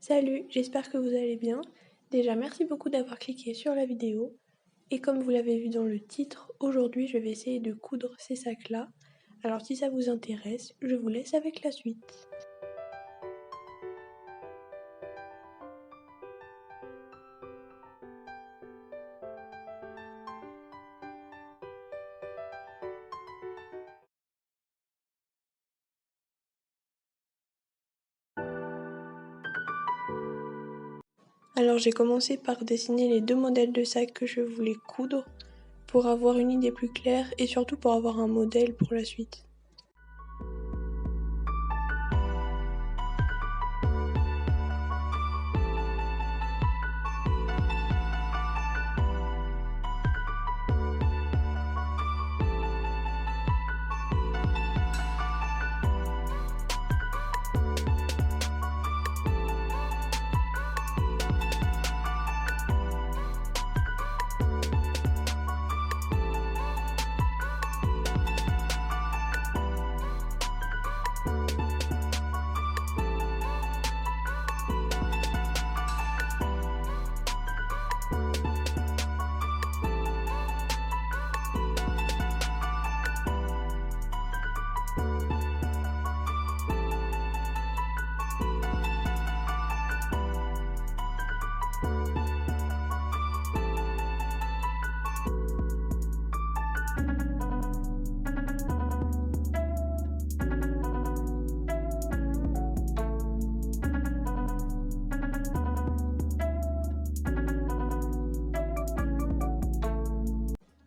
Salut, j'espère que vous allez bien. Déjà, merci beaucoup d'avoir cliqué sur la vidéo. Et comme vous l'avez vu dans le titre, aujourd'hui je vais essayer de coudre ces sacs-là. Alors si ça vous intéresse, je vous laisse avec la suite. Alors j'ai commencé par dessiner les deux modèles de sacs que je voulais coudre pour avoir une idée plus claire et surtout pour avoir un modèle pour la suite.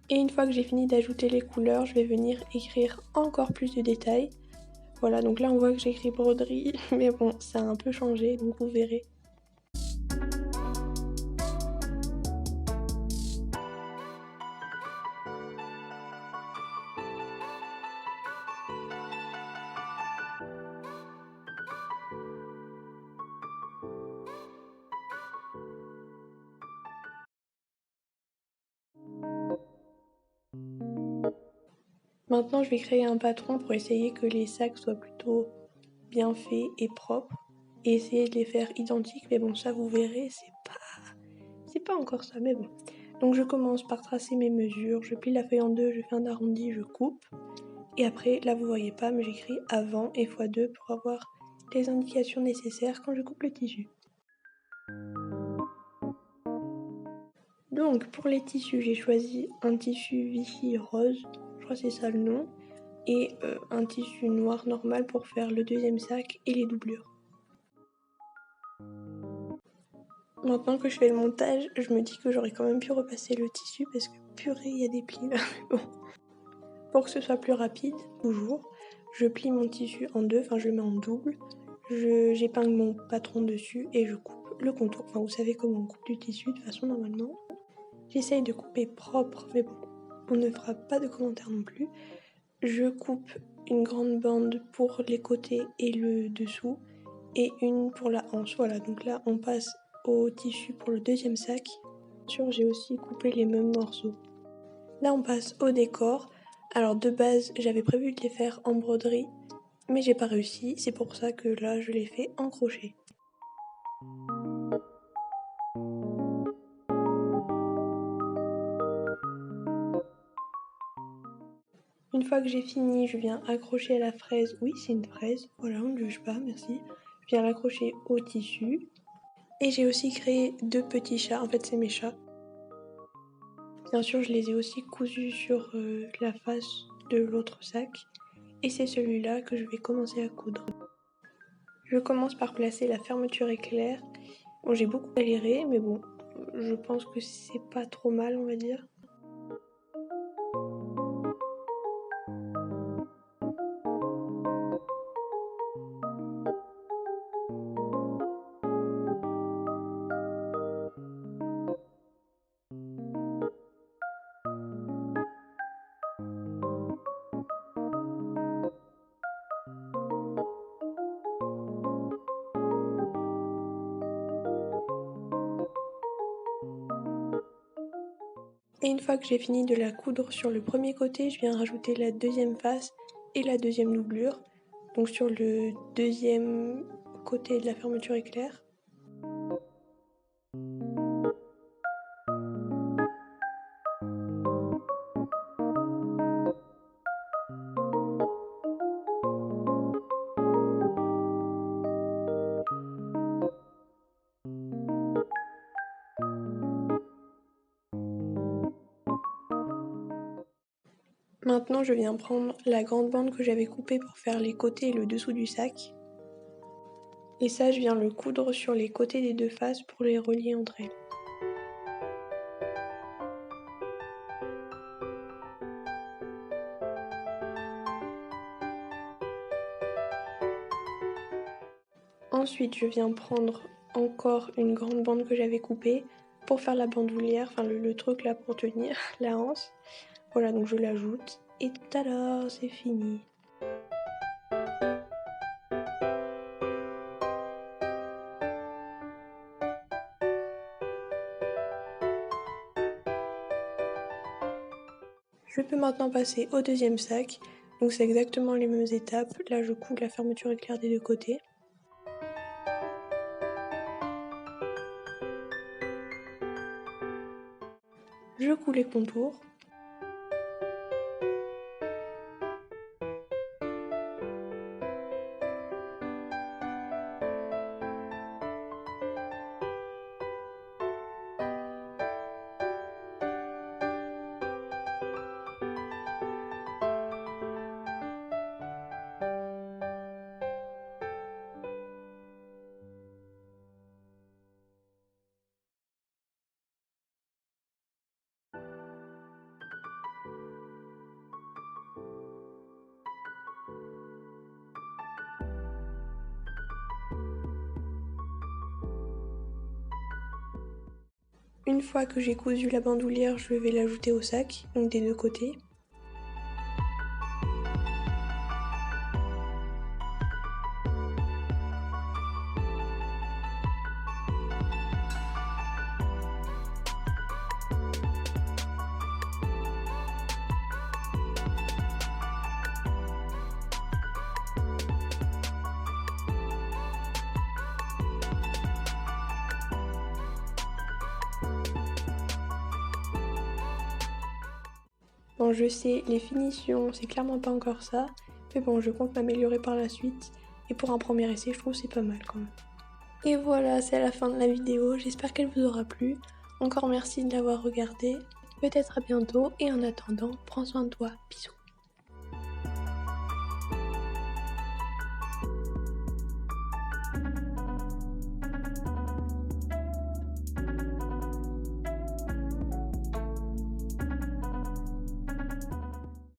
Et une fois que j'ai fini d'ajouter les couleurs, je vais venir écrire encore plus de détails. Voilà, donc là on voit que j'écris broderie, mais bon, ça a un peu changé, donc vous verrez. Maintenant, je vais créer un patron pour essayer que les sacs soient plutôt bien faits et propres et essayer de les faire identiques. Mais bon, ça vous verrez, c'est pas encore ça, mais bon. Donc je commence par tracer mes mesures, je plie la feuille en deux, je fais un arrondi, je coupe. Et après, là vous voyez pas, mais j'écris avant et x2 pour avoir les indications nécessaires quand je coupe le tissu. Donc pour les tissus, j'ai choisi un tissu Vichy rose, je crois que c'est ça le nom, et un tissu noir normal pour faire le deuxième sac et les doublures. Maintenant que je fais le montage, je me dis que j'aurais quand même pu repasser le tissu parce que purée, il y a des plis là. Bon. Pour que ce soit plus rapide, toujours, je plie mon tissu en deux, enfin je le mets en double, j'épingle mon patron dessus et je coupe le contour. Enfin vous savez comment on coupe du tissu de façon normalement. J'essaye de couper propre, mais bon, on ne fera pas de commentaires non plus. Je coupe une grande bande pour les côtés et le dessous et une pour la hanche. Voilà, donc là on passe au tissu pour le deuxième sac. Bien sûr, j'ai aussi coupé les mêmes morceaux. Là on passe au décor. Alors de base, j'avais prévu de les faire en broderie, mais j'ai pas réussi. C'est pour ça que là je les fais en crochet. Une fois que j'ai fini, je viens accrocher la fraise. Oui, c'est une fraise. Voilà, on ne juge pas, merci. Je viens l'accrocher au tissu. Et j'ai aussi créé deux petits chats. En fait, c'est mes chats. Bien sûr, je les ai aussi cousus sur la face de l'autre sac. Et c'est celui-là que je vais commencer à coudre. Je commence par placer la fermeture éclair. Bon, j'ai beaucoup galéré, mais bon, je pense que c'est pas trop mal, on va dire. Et une fois que j'ai fini de la coudre sur le premier côté, je viens rajouter la deuxième face et la deuxième doublure. Donc sur le deuxième côté de la fermeture éclair. Maintenant, je viens prendre la grande bande que j'avais coupée pour faire les côtés et le dessous du sac. Et ça, je viens le coudre sur les côtés des deux faces pour les relier entre elles. Ensuite, je viens prendre encore une grande bande que j'avais coupée pour faire la bandoulière, enfin le truc là pour tenir la hanche. Voilà, donc je l'ajoute et tada, c'est fini. Je peux maintenant passer au deuxième sac. Donc c'est exactement les mêmes étapes. Là, je couds la fermeture éclair des deux côtés. Je couds les contours. Une fois que j'ai cousu la bandoulière, je vais l'ajouter au sac, donc des deux côtés. Bon, je sais, les finitions, c'est clairement pas encore ça, mais bon, je compte m'améliorer par la suite, et pour un premier essai, je trouve que c'est pas mal quand même. Et voilà, c'est la fin de la vidéo, j'espère qu'elle vous aura plu. Encore merci de l'avoir regardée, peut-être à bientôt, et en attendant, prends soin de toi, bisous.